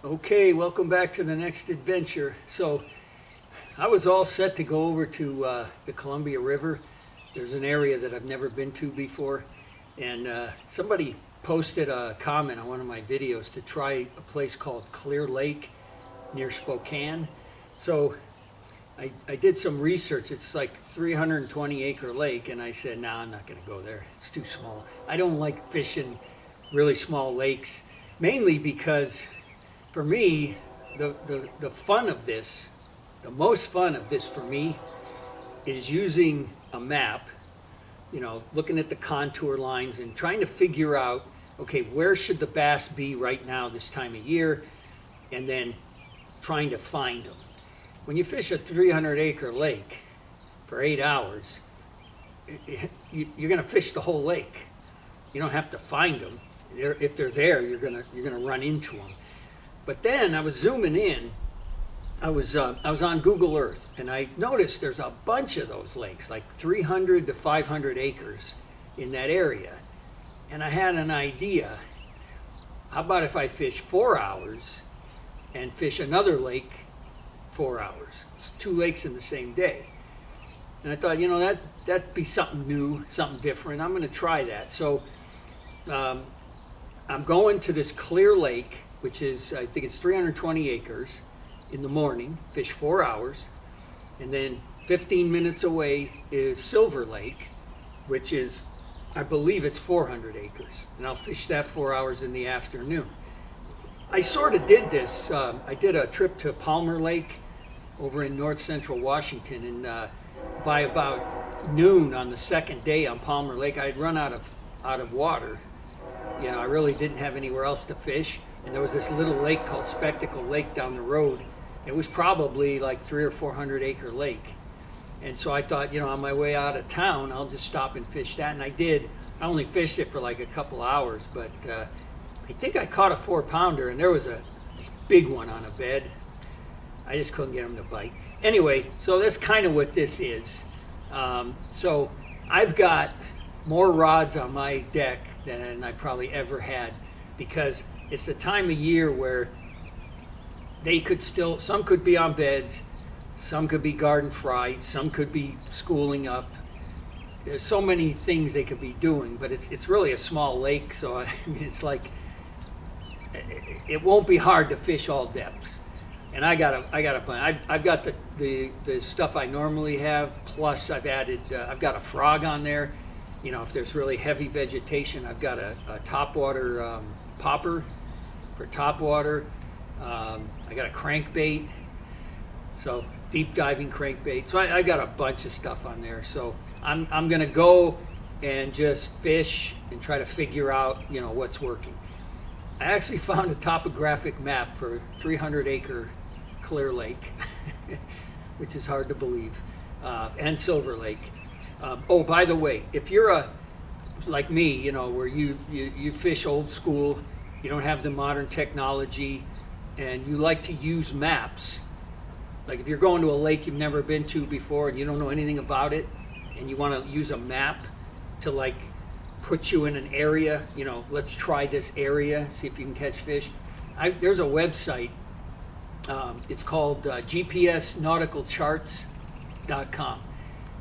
Okay, welcome back to the next adventure. So I was all set to go over to the Columbia River. There's an area that I've never been to before, and somebody posted a comment on one of my videos to try a place called Clear Lake near Spokane. So I did some research. It's like 320 acre lake, and I said, nah, I'm not going to go there. It's too small. I don't like fishing really small lakes, mainly because for me, the fun of this, the most fun of this for me is using a map, looking at the contour lines and trying to figure out, okay, where should the bass be right now this time of year, and then trying to find them. When you fish a 300 acre lake for 8 hours, you're going to fish the whole lake. You don't have to find them. If they're there, you're going to run into them. But then I was zooming in. I was on Google Earth, and I noticed there's a bunch of those lakes, like 300 to 500 acres in that area. And I had an idea. How about if I fish 4 hours and fish another lake 4 hours? It's 2 lakes in the same day. And I thought, that'd be something new, something different. I'm going to try that. So I'm going to this Clear Lake, which is, I think it's 320 acres, in the morning, fish 4 hours. And then 15 minutes away is Silver Lake, which is, I believe it's 400 acres. And I'll fish that 4 hours in the afternoon. I sort of did this. I did a trip to Palmer Lake over in north central Washington, and by about noon on the second day on Palmer Lake, I'd run out of water. I really didn't have anywhere else to fish, and there was this little lake called Spectacle Lake down the road. It was probably like 300 or 400 acre lake, and so I thought, on my way out of town, I'll just stop and fish that, and I did. I only fished it for like a couple hours, but I think I caught a 4-pounder, and there was a big one on a bed. I just couldn't get him to bite. Anyway, so that's kind of what this is. So I've got more rods on my deck than I probably ever had, because it's the time of year where some could be on beds, some could be garden fried, some could be schooling up. There's so many things they could be doing, but it's really a small lake, so I mean, it's like, it won't be hard to fish all depths. And I got a plan. I've got the stuff I normally have, plus I've got a frog on there. If there's really heavy vegetation, I've got a topwater popper for topwater. I got a crankbait, so deep diving crankbait. So I got a bunch of stuff on there. So I'm gonna go and just fish and try to figure out what's working. I actually found a topographic map for 300 acre Clear Lake, which is hard to believe, and Silver Lake. Oh, by the way, if you're like me, where you fish old school, you don't have the modern technology, and you like to use maps, like if you're going to a lake you've never been to before and you don't know anything about it, and you want to use a map to like put you in an area, let's try this area, see if you can catch fish. There's a website. It's called gpsnauticalcharts.com.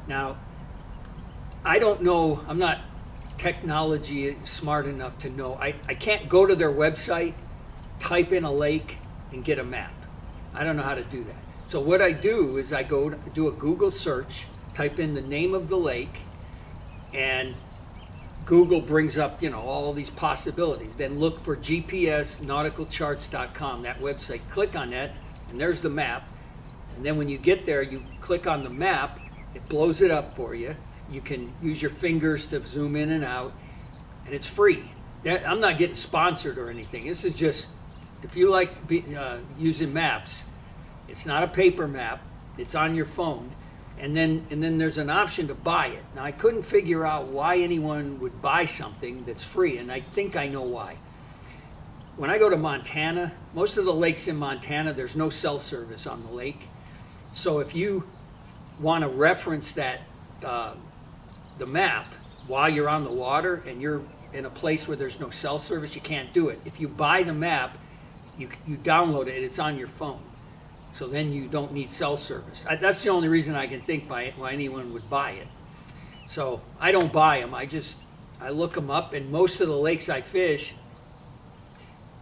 Now, I don't know, I'm not technology smart enough to know. I can't go to their website, type in a lake, and get a map. I don't know how to do that. So what I do is I go do a Google search, type in the name of the lake, and Google brings up, all these possibilities. Then look for gpsnauticalcharts.com, that website. Click on that, and there's the map. And then when you get there, you click on the map, it blows it up for you. You can use your fingers to zoom in and out, and it's free. I'm not getting sponsored or anything. This is just, if you like using maps, it's not a paper map, it's on your phone. And then there's an option to buy it. Now, I couldn't figure out why anyone would buy something that's free, and I think I know why. When I go to Montana, most of the lakes in Montana, there's no cell service on the lake. So if you want to reference that, the map, while you're on the water and you're in a place where there's no cell service, you can't do it. If you buy the map, You download it, it's on your phone. So then you don't need cell service. That's the only reason I can think why anyone would buy it. So I don't buy them. I look them up, and most of the lakes I fish,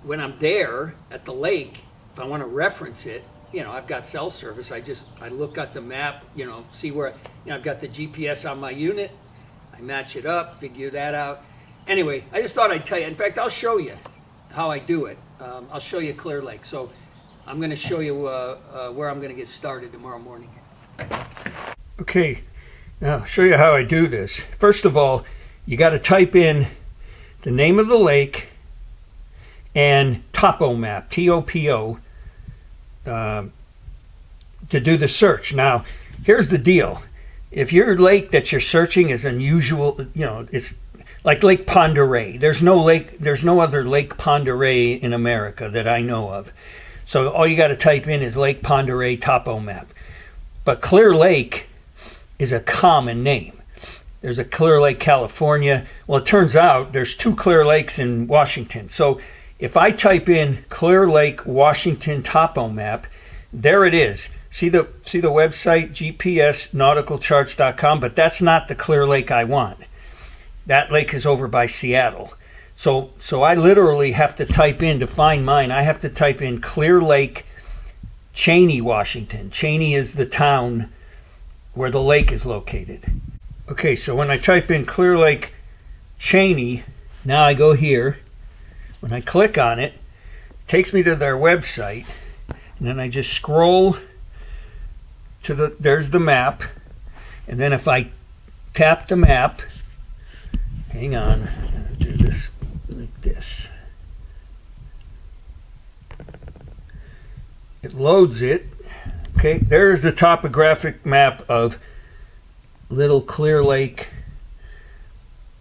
when I'm there at the lake, if I want to reference it, I've got cell service. I look at the map, see where, I've got the GPS on my unit. I match it up, figure that out. Anyway, I just thought I'd tell you. In fact, I'll show you how I do it. I'll show you Clear Lake. So I'm going to show you where I'm going to get started tomorrow morning. Okay, now I'll show you how I do this. First of all, you got to type in the name of the lake and topo map, T-O-P-O, to do the search. Now, here's the deal. If your lake that you're searching is unusual, it's like Lake Pend Oreille. There's no other Lake Pend Oreille in America that I know of. So all you got to type in is Lake Pend Oreille topo map. But Clear Lake is a common name. There's a Clear Lake, California. Well, it turns out there's 2 Clear Lakes in Washington. So if I type in Clear Lake, Washington topo map, there it is. See the website, gpsnauticalcharts.com, but that's not the Clear Lake I want. That lake is over by Seattle. So I literally have to type in, to find mine, I have to type in Clear Lake, Cheney, Washington. Cheney is the town where the lake is located. Okay, so when I type in Clear Lake, Cheney, now I go here. When I click on it, it takes me to their website, and then I just scroll to there's the map, and then if I tap the map, hang on, I'll do this like this. It loads it. Okay, there's the topographic map of Little Clear Lake,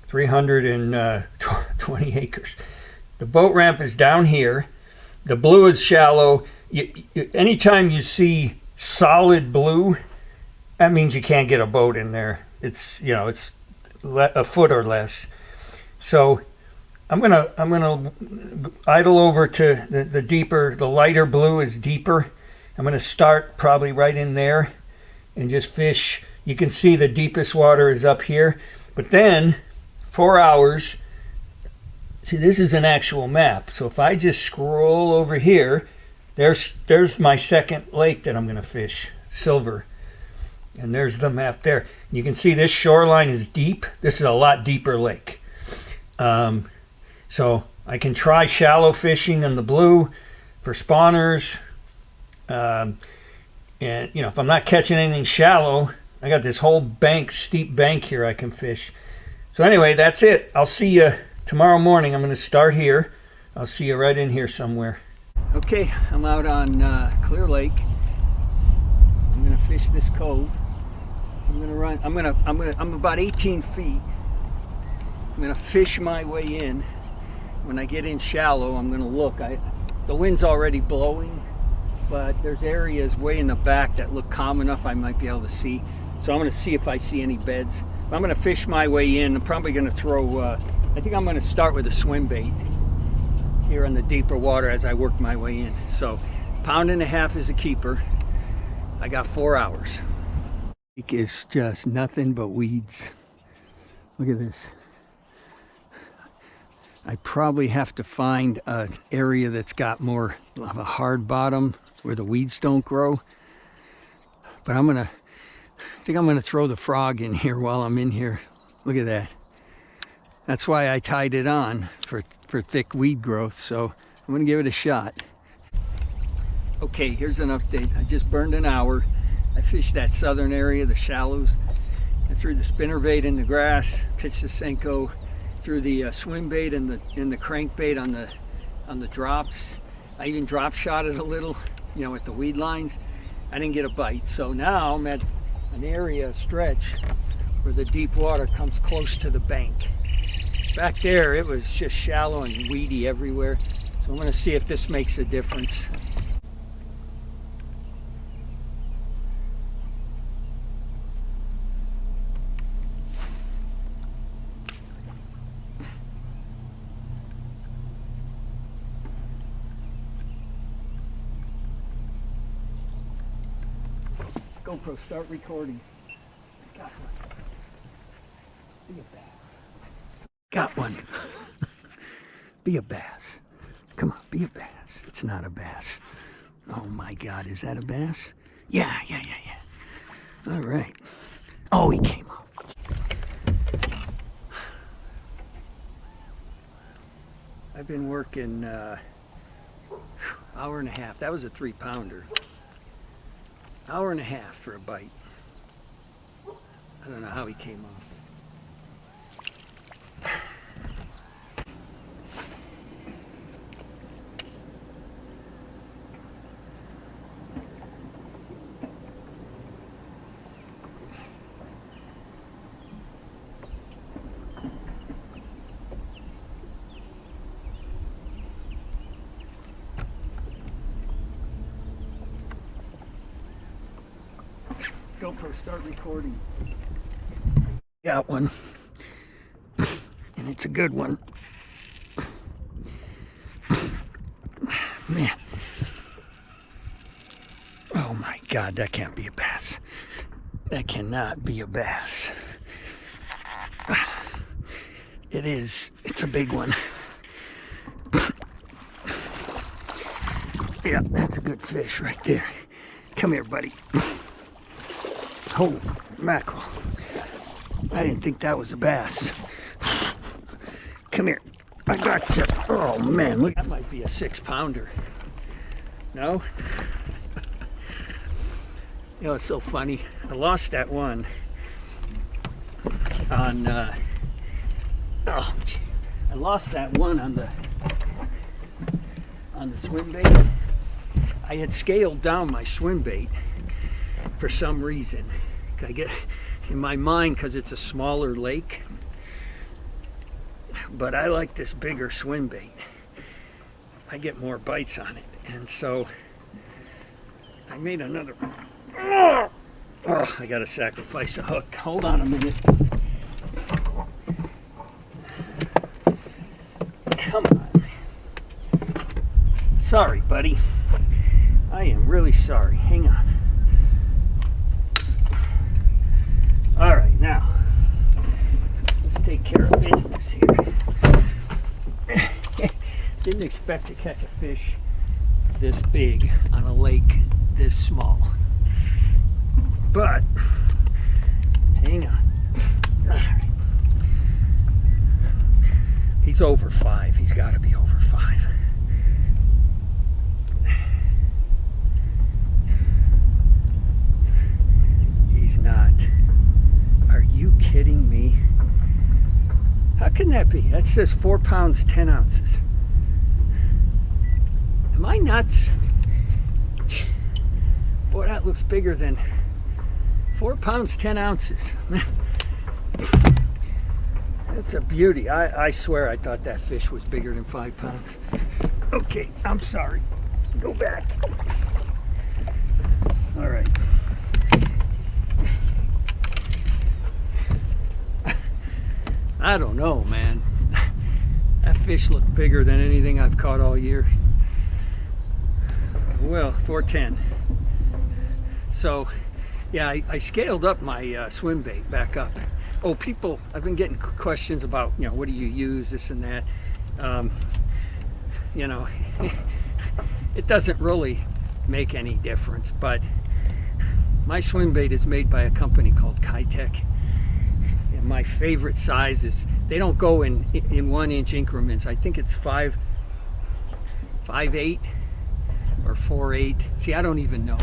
320 acres. The boat ramp is down here. The blue is shallow. Anytime you see solid blue, that means you can't get a boat in there. It's it's a foot or less. So I'm gonna idle over to the deeper. The lighter blue is deeper. I'm gonna start probably right in there and just fish. You can see the deepest water is up here, but then 4 hours. See, this is an actual map. So if I just scroll over here, there's my second lake that I'm going to fish, Silver. And there's the map there. You can see this shoreline is deep. This is a lot deeper lake. So I can try shallow fishing in the blue for spawners. And if I'm not catching anything shallow, I got this whole steep bank here I can fish. So anyway, that's it. I'll see you tomorrow morning. I'm going to start here. I'll see you right in here somewhere. Okay, I'm out on Clear Lake. I'm going to fish this cove. I'm going to run. I'm about 18 feet. I'm going to fish my way in. When I get in shallow, I'm going to look. The wind's already blowing, but there's areas way in the back that look calm enough I might be able to see. So I'm going to see if I see any beds. I'm going to fish my way in. I'm probably going to throw, I think I'm going to start with a swim bait here in the deeper water as I work my way in. So 1.5 pounds is a keeper. I got 4 hours. It is just nothing but weeds. Look at this. I probably have to find an area that's got more of a hard bottom where the weeds don't grow. But I think I'm gonna throw the frog in here while I'm in here. Look at that. That's why I tied it on for thick weed growth. So I'm gonna give it a shot. Okay, here's an update. I just burned an hour. I fished that southern area, the shallows. I threw the spinnerbait in the grass, pitched the Senko, threw the swim bait and the crankbait on the drops. I even drop shot it a little, at the weed lines. I didn't get a bite. So now I'm at an area stretch where the deep water comes close to the bank. Back there, it was just shallow and weedy everywhere. So I'm going to see if this makes a difference. GoPro, start recording. Got one. Be a bass. Got one. Be a bass. Come on, be a bass. It's not a bass. Oh my God, is that a bass? Yeah. All right. Oh, he came up. I've been working hour and a half. That was a 3-pounder. Hour and a half for a bite. I don't know how he came off. GoPro, start recording. Got one. And it's a good one. Man. Oh my God, that can't be a bass. That cannot be a bass. It is. It's a big one. Yeah, that's a good fish right there. Come here, buddy. Holy mackerel. I didn't think that was a bass. Come here. I got you. Oh man, look. That might be a 6-pounder. No? You know, it's so funny. I lost that one on I lost that one on the swim bait. I had scaled down my swim bait for some reason. I get in my mind because it's a smaller lake, but I like this bigger swim bait. I get more bites on it, and so I made another. Oh, I gotta sacrifice a hook. Hold on a minute. Come on. Sorry, buddy. I am really sorry. Hang on. All right, now let's take care of business here. Didn't expect to catch a fish this big on a lake this small, but hang on. All right. He's over 5. He's got to be over 5. He's not. Are you kidding me? How can that be? That says 4 pounds, 10 ounces. Am I nuts? Boy, that looks bigger than 4 pounds, 10 ounces. That's a beauty. I swear I thought that fish was bigger than 5 pounds. Okay, I'm sorry. Go back. All right. I don't know, man. That fish looked bigger than anything I've caught all year. Well, 410. So, yeah, I scaled up my swim bait back up. Oh, people, I've been getting questions about, you know, what do you use, this and that. You know, it doesn't really make any difference, but my swim bait is made by a company called Kitech. My favorite sizes, they don't go in 1-inch increments. I think it's 5'8" or 4'8". See, I don't even know,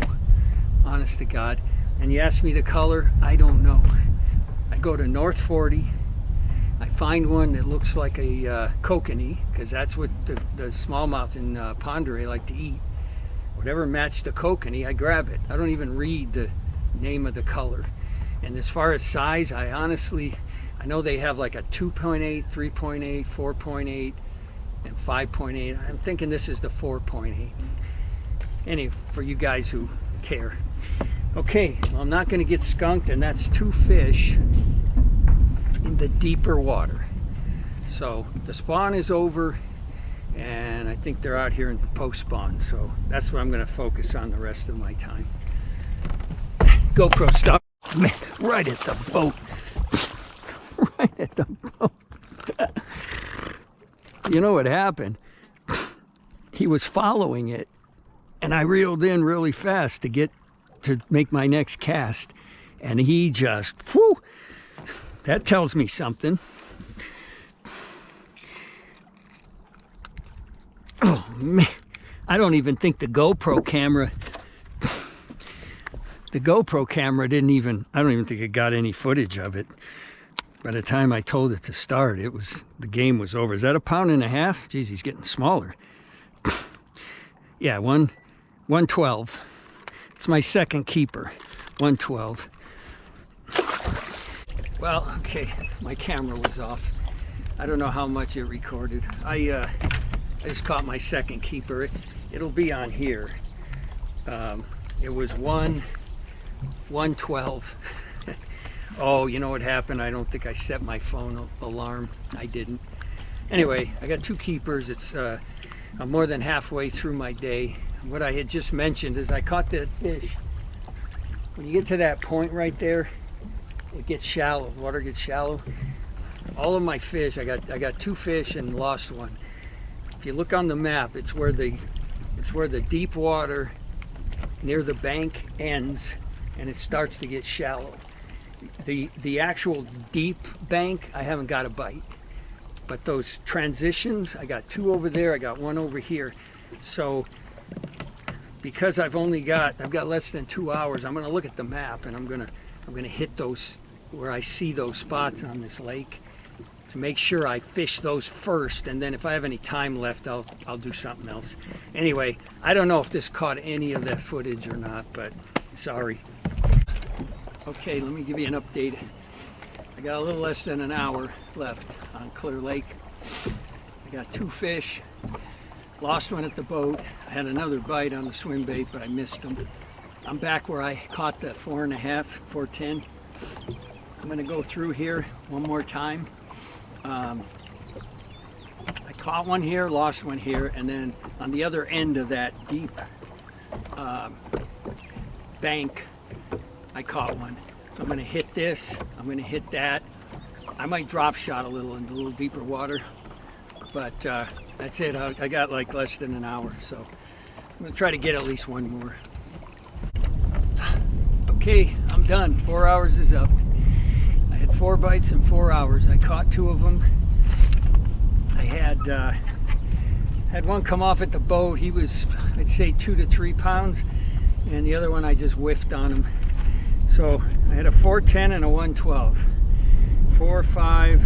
honest to God. And you ask me the color, I don't know. I go to North 40, I find one that looks like a kokanee, because that's what the smallmouth in Pend Oreille like to eat. Whatever matched the kokanee, I grab it. I don't even read the name of the color. And as far as size, I know they have like a 2.8, 3.8, 4.8, and 5.8. I'm thinking this is the 4.8. Anyway, for you guys who care. Okay, well, I'm not going to get skunked, and that's 2 fish in the deeper water. So the spawn is over, and I think they're out here in the post spawn. So that's what I'm going to focus on the rest of my time. GoPro stop. Man, right at the boat. Right at the boat. You know what happened? He was following it, and I reeled in really fast to make my next cast, and he just, whew, that tells me something. Oh man, I don't even think the GoPro camera didn't even, I don't even think it got any footage of it. By the time I told it to start, the game was over. Is that a pound and a half? Geez, he's getting smaller. Yeah, 112. It's my second keeper, 112. Well, okay, my camera was off. I don't know how much it recorded. I just caught my second keeper. It'll be on here. It was 112. Oh, you know what happened? I don't think I set my phone alarm. I didn't. Anyway, I got two keepers. I'm more than halfway through my day. What I had just mentioned is I caught that fish. When you get to that point right there, it gets shallow. The water gets shallow. All of my fish, I got two fish and lost one. If you look on the map, it's where the deep water near the bank ends, and it starts to get shallow. The actual deep bank, I haven't got a bite. But those transitions, I got two over there, I got one over here. So because I've got less than 2 hours, I'm gonna look at the map and I'm gonna hit those where I see those spots on this lake to make sure I fish those first, and then if I have any time left, I'll do something else. Anyway, I don't know if this caught any of that footage or not, but sorry. Okay, let me give you an update. I got a little less than an hour left on Clear Lake. I got two fish, lost one at the boat. I had another bite on the swim bait, but I missed them. I'm back where I caught the 4.5, 410. I'm gonna go through here one more time. I caught one here, lost one here, and then on the other end of that deep bank, I caught one. So I'm going to hit this, I'm going to hit that. I might drop shot a little into a little deeper water, but that's it. I got like less than an hour, so I'm going to try to get at least one more. Okay, I'm done. 4 hours is up. I had 4 bites in 4 hours. I caught 2 of them. I had one come off at the boat. He was, I'd say, 2 to 3 pounds, and the other one I just whiffed on him. So I had a 410 and a 112. 4, 5,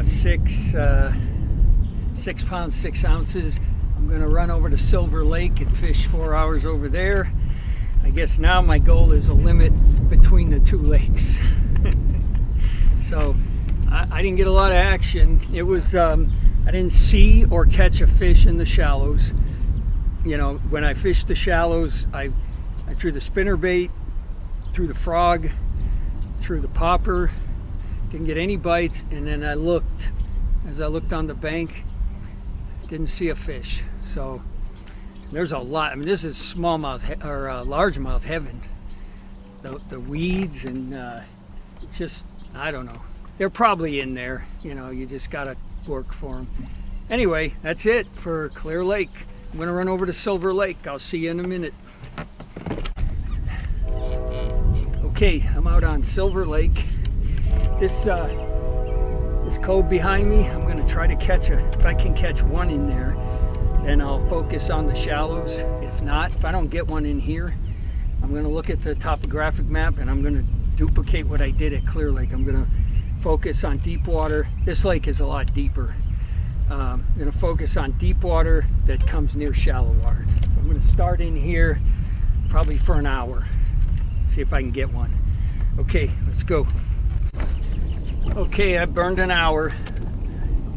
6 pounds, 6 ounces. I'm gonna run over to Silver Lake and fish 4 hours over there. I guess now my goal is a limit between the 2 lakes. So I didn't get a lot of action. It was, I didn't see or catch a fish in the shallows. You know, when I fished the shallows, I threw the spinnerbait, threw the frog, threw the popper, didn't get any bites, and then as I looked on the bank, didn't see a fish. So there's a lot. I mean, this is smallmouth or largemouth heaven. The weeds and just, I don't know. They're probably in there. You know, you just gotta work for them. Anyway, that's it for Clear Lake. I'm gonna run over to Silver Lake. I'll see you in a minute. Okay, I'm out on Silver Lake. This cove behind me, I'm gonna try to catch if I can catch one in there, then I'll focus on the shallows. If not, if I don't get one in here, I'm gonna look at the topographic map and I'm gonna duplicate what I did at Clear Lake. I'm gonna focus on deep water. This lake is a lot deeper. I'm gonna focus on deep water that comes near shallow water. I'm gonna start in here probably for an hour. See if I can get one. Okay, let's go. Okay, I burned an hour.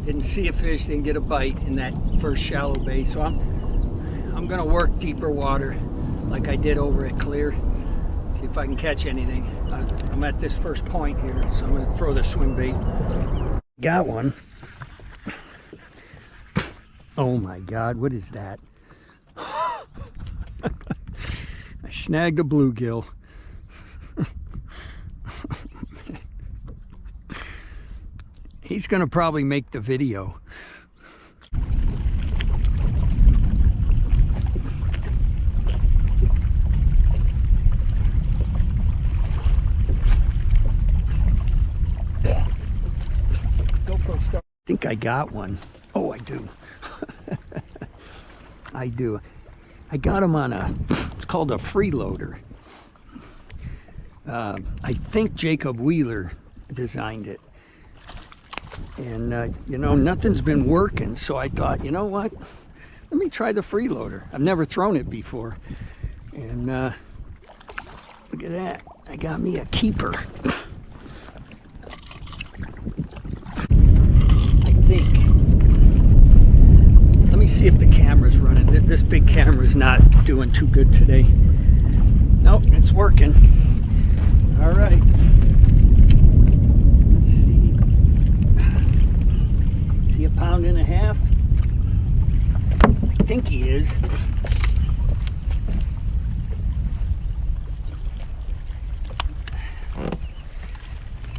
Didn't see a fish, didn't get a bite in that first shallow bay. So I'm gonna work deeper water like I did over at Clear. See if I can catch anything. I'm at this first point here, so I'm gonna throw the swim bait. Got one. Oh my God, what is that? I snagged a bluegill. He's gonna probably make the video. I think I got one. Oh, I do. I do. I got him on it's called a freeloader. I think Jacob Wheeler designed it. And, you know, nothing's been working, so I thought, you know what? Let me try the freeloader. I've never thrown it before. And look at that. I got me a keeper. I think. Let me see if the camera's running. This big camera's not doing too good today. Nope, it's working. All right. Let's see. Is he a pound and a half? I think he is. I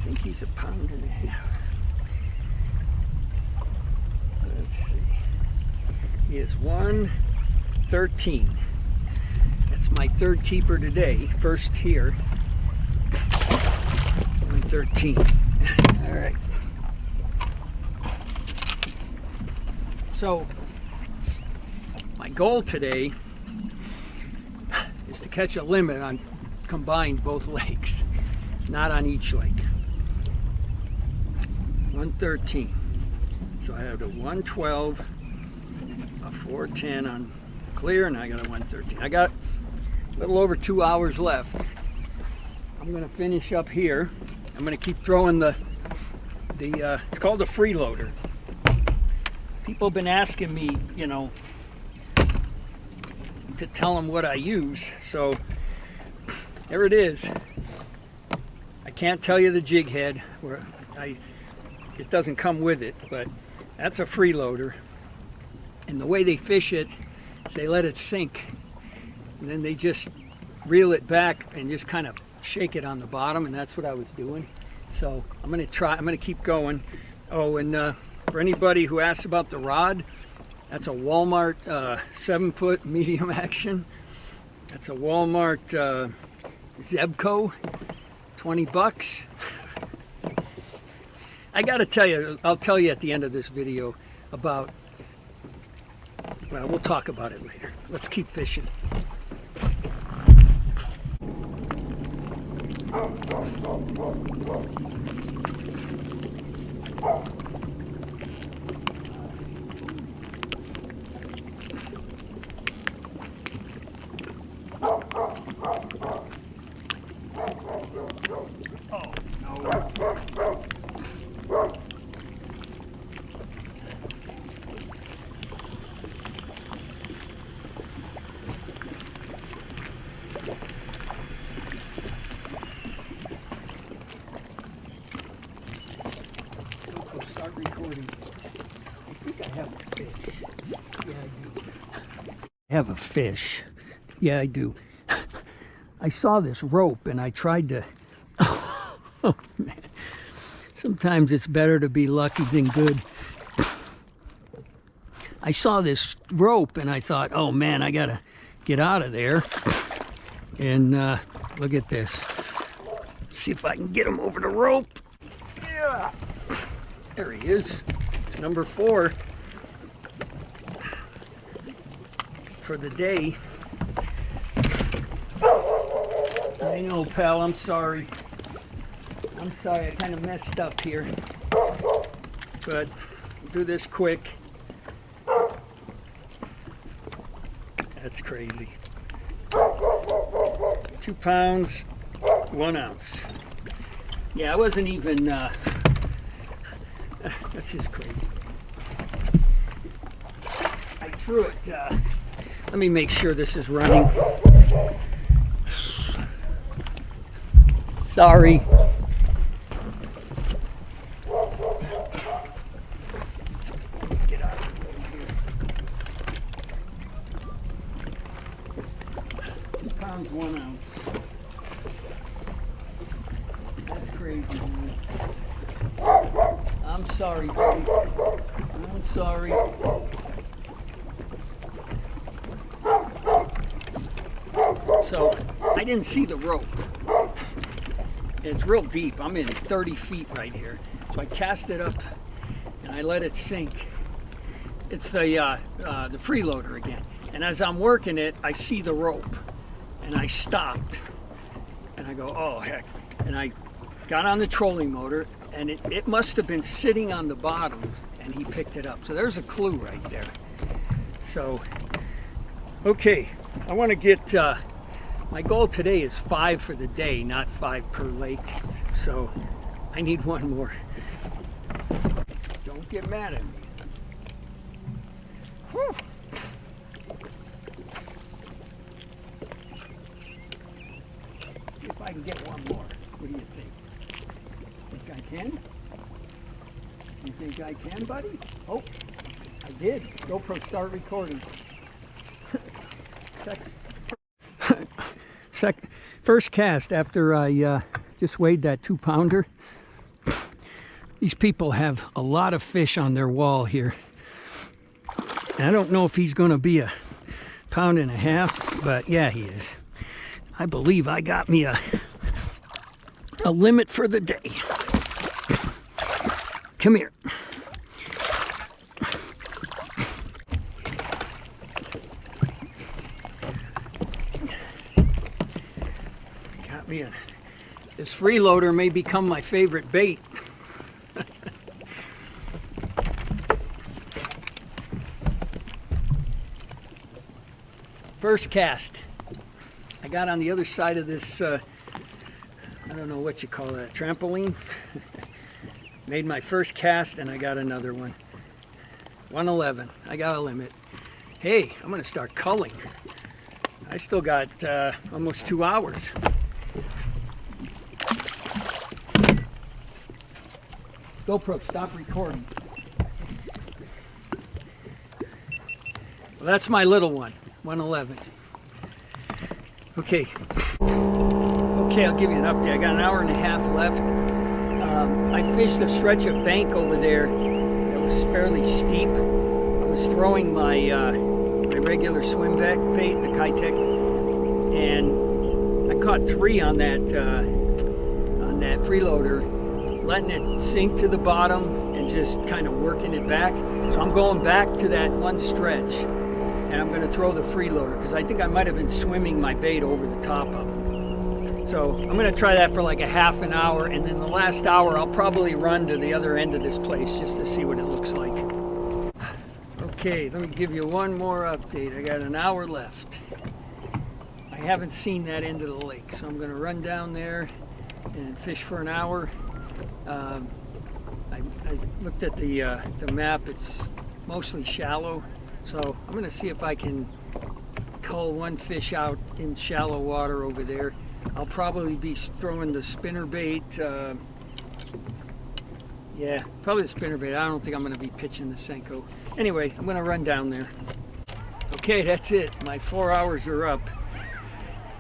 think he's a pound and a half. Let's see. He is 113. That's my third keeper today. First here. 113. All right. So, my goal today is to catch a limit on combined both lakes, not on each lake. 113. So I have a 112, a 410 on clear, and I got a 113. I got a little over 2 hours left. I'm going to finish up here. I'm going to keep throwing it's called a freeloader. People have been asking me, you know, to tell them what I use. So there it is. I can't tell you the jig head, where it doesn't come with it, but that's a freeloader. And the way they fish it is they let it sink, and then they just reel it back and just kind of shake it on the bottom, and that's what I was doing. So I'm going to keep going. Oh, and for anybody who asks about the rod, that's a Walmart 7-foot medium action. That's a Walmart Zebco, 20 bucks. I got to tell you, I'll tell you at the end of this video about, well, we'll talk about it later. Let's keep fishing. Start recording. I think I have a fish. Yeah, I do. I have a fish. Yeah, I do. I saw this rope and I tried to... Oh, man. Sometimes it's better to be lucky than good. I saw this rope and I thought, oh man, I gotta get out of there. And look at this. See if I can get him over the rope. Yeah. There he is. It's number 4 for the day. I know, pal, I'm sorry. I'm sorry, I kind of messed up here. But I'll do this quick. That's crazy. 2 pounds, 1 ounce. Yeah, I wasn't even, that's just crazy. I threw it, let me make sure this is running. Sorry. Get out of here. 2 pounds. arm's 1 ounce. That's crazy, man. I'm sorry, buddy. I'm sorry. So, I didn't see the rope. It's real deep. I'm in 30 feet right here. So I cast it up and I let it sink. It's the freeloader again. And as I'm working it, I see the rope. And I stopped. And I go, oh heck. And I got on the trolling motor, and it must have been sitting on the bottom, and he picked it up. So there's a clue right there. So, okay, I want to get, my goal today is 5 for the day, not 5 per lake. So I need one more. Don't get mad at me. Whew. See if I can get one more. What do you think? Think I can? You think I can, buddy? Oh, I did. GoPro, start recording. First cast after I just weighed that 2-pounder. These people have a lot of fish on their wall here. And I don't know if he's going to be 1.5 pounds, but yeah, he is. I believe I got me a limit for the day. Come here. Got me a... This freeloader may become my favorite bait. First cast. I got on the other side of this, I don't know what you call that, trampoline. Made my first cast and I got another one. 111. I got a limit. Hey, I'm going to start culling. I still got almost 2 hours. GoPro, stop recording. Well, that's my little one, 111. Okay. Okay, I'll give you an update. I got 1.5 hours left. I fished a stretch of bank over there that was fairly steep. I was throwing my my regular swim bait, the Kitech, and I caught 3 on that freeloader, letting it sink to the bottom and just kind of working it back. So I'm going back to that one stretch, and I'm going to throw the freeloader because I think I might have been swimming my bait over the top of it. So I'm going to try that for like 1/2 hour, and then the last hour I'll probably run to the other end of this place just to see what it looks like. Okay, let me give you one more update. I got 1 hour left. I haven't seen that end of the lake, so I'm going to run down there and fish for 1 hour. I looked at the map. It's mostly shallow, so I'm going to see if I can cull one fish out in shallow water over there. I'll probably be throwing the spinner bait. Yeah, probably the spinner bait. I don't think I'm going to be pitching the Senko. Anyway, I'm going to run down there. Okay, that's it. My 4 hours are up.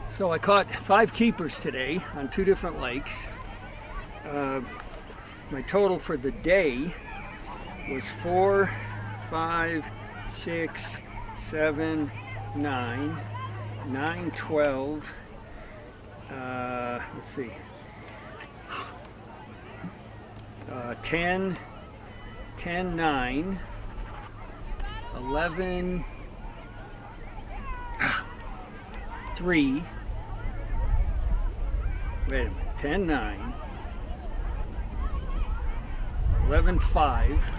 So I caught 5 keepers today on 2 different lakes. My total for the day was 4, 5, 6, 7, 9, 9, 12. Let's see. 10, 10, 9, 11, 3, wait a minute, 10, 9, 11, 5.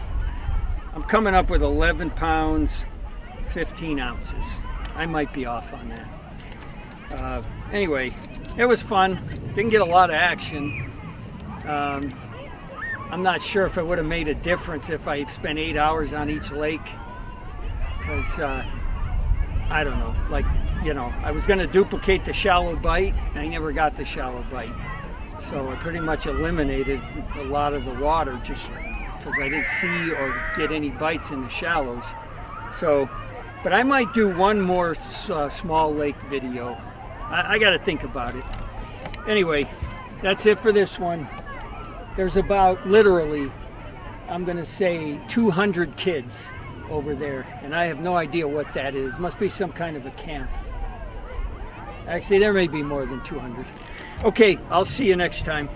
I'm coming up with 11 pounds, 15 ounces. I might be off on that. Anyway, it was fun. Didn't get a lot of action. I'm not sure if it would have made a difference if I spent 8 hours on each lake, because I don't know, like, you know, I was going to duplicate the shallow bite and I never got the shallow bite, so I pretty much eliminated a lot of the water just because I didn't see or get any bites in the shallows. So, but I might do one more small lake video I got to think about it. Anyway, that's it for this one. There's about, literally, I'm going to say 200 kids over there, and I have no idea what that is. Must be some kind of a camp. Actually, there may be more than 200. Okay, I'll see you next time.